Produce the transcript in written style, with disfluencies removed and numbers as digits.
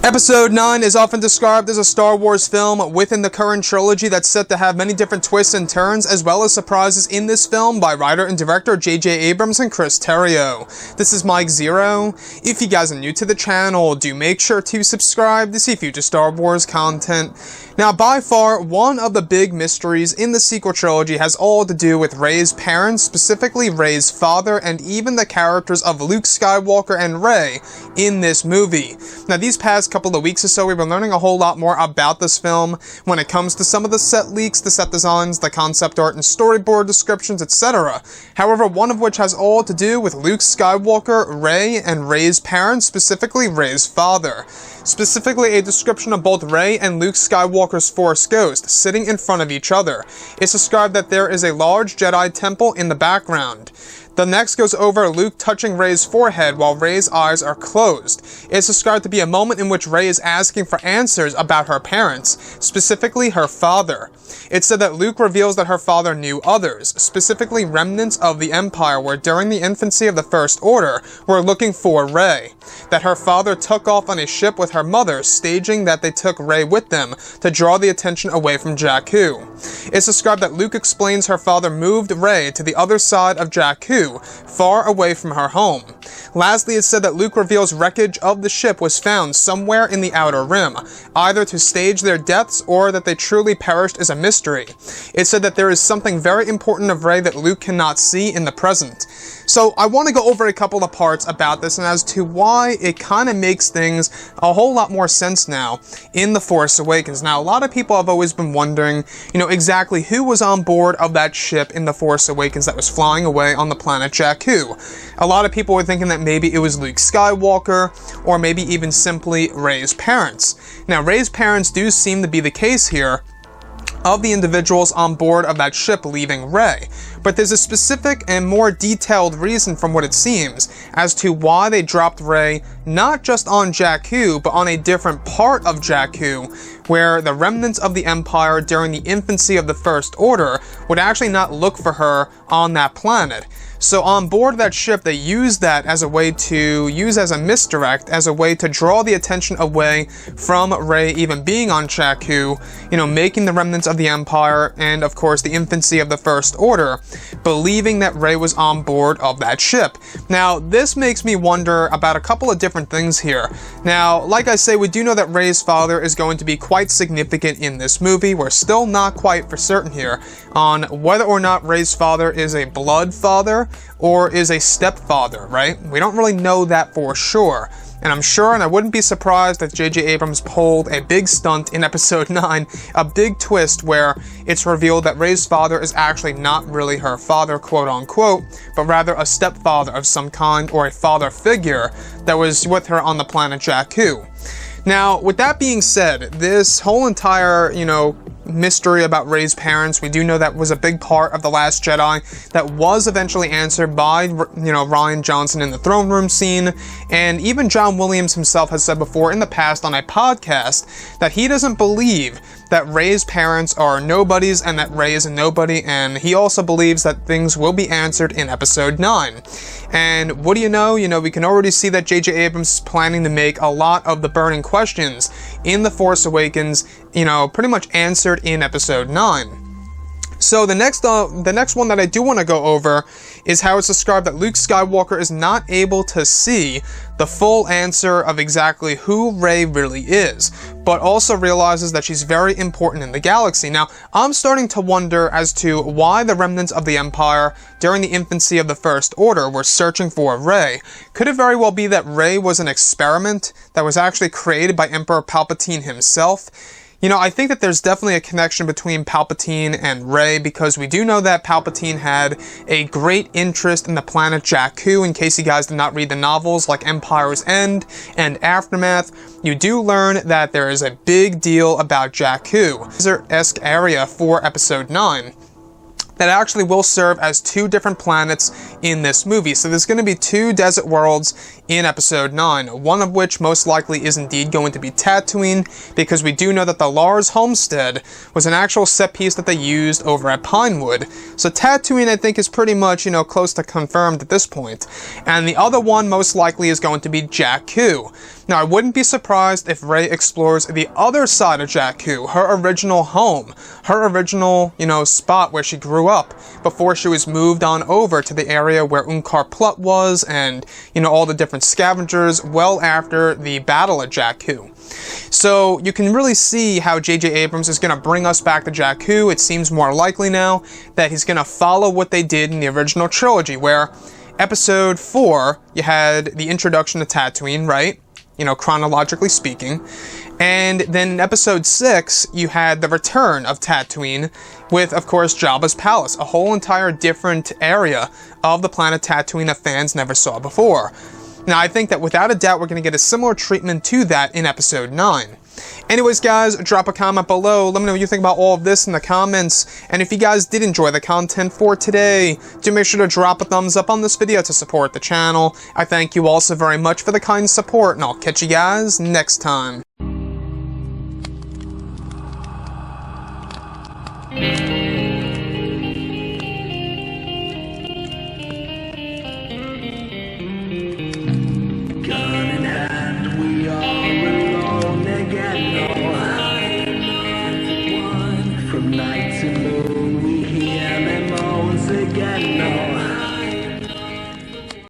Episode 9 is often described as a Star Wars film within the current trilogy that's set to have many different twists and turns, as well as surprises in this film by writer and director J.J. Abrams and Chris Terrio. This is Mike ZEROH. If you guys are new to the channel, do make sure to subscribe to see future Star Wars content. Now, by far, one of the big mysteries in the sequel trilogy has all to do with Rey's parents, specifically Rey's father, and even the characters of Luke Skywalker and Rey in this movie. Now, these past couple of weeks or so, we've been learning a whole lot more about this film when it comes to some of the set leaks, the set designs, the concept art, and storyboard descriptions, etc. However, one of which has all to do with Luke Skywalker, Rey, and Rey's parents, specifically Rey's father. Specifically, a description of both Rey and Luke Skywalker's Force Ghost sitting in front of each other. It's described that there is a large Jedi temple in the background. The next goes over Luke touching Rey's forehead while Rey's eyes are closed. It's described to be a moment in which Rey is asking for answers about her parents, specifically her father. It's said that Luke reveals that her father knew others, specifically remnants of the Empire where during the infancy of the First Order were looking for Rey. That her father took off on a ship with her mother, staging that they took Rey with them to draw the attention away from Jakku. It's described that Luke explains her father moved Rey to the other side of Jakku, far away from her home. Lastly, it's said that Luke reveals wreckage of the ship was found somewhere in the Outer Rim, either to stage their deaths or that they truly perished is a mystery. It's said that there is something very important of Rey that Luke cannot see in the present. So I want to go over a couple of parts about this and as to why it kind of makes things a whole lot more sense now in The Force Awakens. Now, a lot of people have always been wondering, exactly who was on board of that ship in The Force Awakens that was flying away on the planet Jakku. A lot of people were thinking that maybe it was Luke Skywalker, or maybe even simply Rey's parents. Now, Rey's parents do seem to be the case here of the individuals on board of that ship leaving Rey. But there's a specific and more detailed reason from what it seems as to why they dropped Rey not just on Jakku, but on a different part of Jakku, where the remnants of the Empire during the infancy of the First Order would actually not look for her on that planet. So on board that ship, they used that as a way to use as a misdirect, as a way to draw the attention away from Rey even being on Jakku, making the remnants of the Empire and, of course, the infancy of the First Order, believing that Rey was on board of that ship. Now, this makes me wonder about a couple of different things here. Now, like I say, we do know that Rey's father is going to be quite significant in this movie. We're still not quite for certain here on whether or not Rey's father is a blood father or is a stepfather, right? We don't really know that for sure. And I'm sure, and I wouldn't be surprised if J.J. Abrams pulled a big stunt in Episode 9, a big twist where it's revealed that Rey's father is actually not really her father, quote-unquote, but rather a stepfather of some kind or a father figure that was with her on the planet Jakku. Now, with that being said, this whole entire, mystery about Rey's parents, we do know that was a big part of The Last Jedi that was eventually answered by, Rian Johnson in the throne room scene, and even John Williams himself has said before in the past on a podcast that he doesn't believe that Rey's parents are nobodies and that Rey is a nobody, and he also believes that things will be answered in Episode 9. And what do you know? We can already see that J.J. Abrams is planning to make a lot of the burning questions in The Force Awakens, pretty much answered in Episode 9. So the next one that I do want to go over is how it's described that Luke Skywalker is not able to see the full answer of exactly who Rey really is, but also realizes that she's very important in the galaxy. Now, I'm starting to wonder as to why the remnants of the Empire during the infancy of the First Order were searching for Rey. Could it very well be that Rey was an experiment that was actually created by Emperor Palpatine himself? I think that there's definitely a connection between Palpatine and Rey, because we do know that Palpatine had a great interest in the planet Jakku. In case you guys did not read the novels like Empire's End and Aftermath, you do learn that there is a big deal about Jakku, desert-esque area for Episode 9. That actually will serve as two different planets in this movie. So there's going to be two desert worlds in Episode 9, one of which most likely is indeed going to be Tatooine, because we do know that the Lars homestead was an actual set piece that they used over at Pinewood. So Tatooine, I think, is pretty much, close to confirmed at this point. And the other one most likely is going to be Jakku. Now, I wouldn't be surprised if Rey explores the other side of Jakku, her original home, her original, spot where she grew up before she was moved on over to the area where Unkar Plutt was and, all the different scavengers well after the battle at Jakku. So you can really see how J.J. Abrams is going to bring us back to Jakku. It seems more likely now that he's going to follow what they did in the original trilogy, where Episode 4, you had the introduction to Tatooine, right? Chronologically speaking. And then in Episode 6, you had the return of Tatooine with, of course, Jabba's palace, a whole entire different area of the planet Tatooine that fans never saw before. Now, I think that without a doubt, we're going to get a similar treatment to that in Episode 9. Anyways, guys, drop a comment below. Let me know what you think about all of this in the comments. And if you guys did enjoy the content for today, do make sure to drop a thumbs up on this video to support the channel. I thank you all so very much for the kind support, and I'll catch you guys next time.